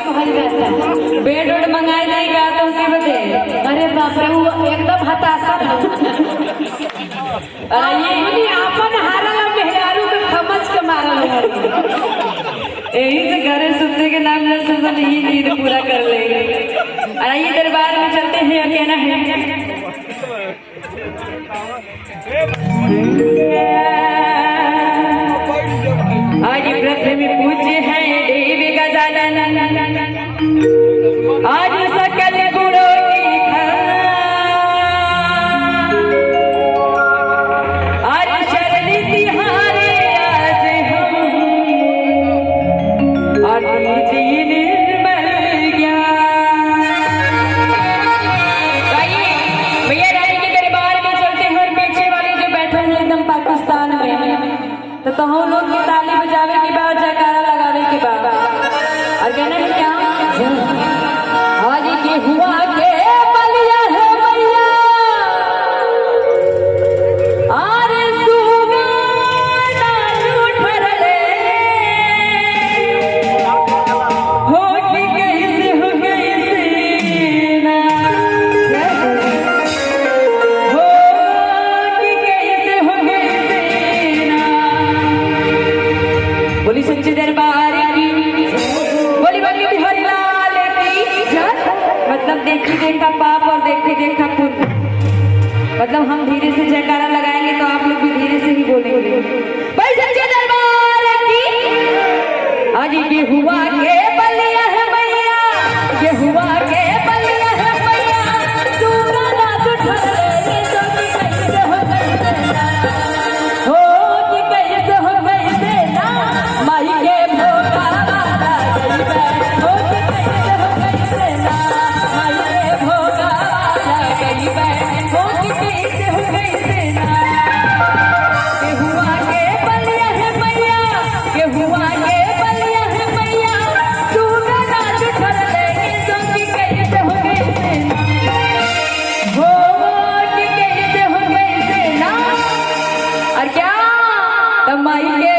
Bed उड मंगाई देगा तो उसके बदे। अरे बाप रे वो एकदम हताशा ये आपन हारल मेहरारू के समझ के मारल यही से घरे सुनने के नाम से सब यही नींद पूरा कर लेंगे। आइए दरबार में चलते हैं। कहना है आज प्रथम पूज्य है देवी गजानन, आज सकल गुणों की आज शरण तिहारे आज हम और दीजिए निर्मल ज्ञान। भैया रानी के दरबार में चलते हैं और पीछे वाले जो बैठे हैं एकदम पाकिस्तान में तो कहूँ लोग की ताली बजावे के बाद जयकारा लगावे के बाद और कहना है क्या आज के हुआ के बलिया है मैया आरे सुगाना उठर ले हो कि कैसे ना हो कि कैसे ना। बोली सच्चे दरबार की बोली बोली बिहारी लाल की। मतलब देखी देखा पाप और देखी देखा पुण्य। मतलब हम धीरे से जयकारा लगाएंगे तो आप लोग भी धीरे से ही बोलेंगे। भाई सच्चे दरबार की आज ये हुआ के बलिया है मैया ये हुआ के बलिया है मैया तू गाना उठा ले तो कैसे हो गई ना हो कि कैसे हो गई ना माई के भोगा वाला गई हो कि कैसे हो गई ना माई के भोगा वाला गई हो कि कैसे हो गई ना। के हुआ के बलिया है मैया के हुआ के बलिया है मैया तू गाना उठा ले तो कि कैसे हो गई ना हो कि कैसे हो गई ना। और क्या तो माई के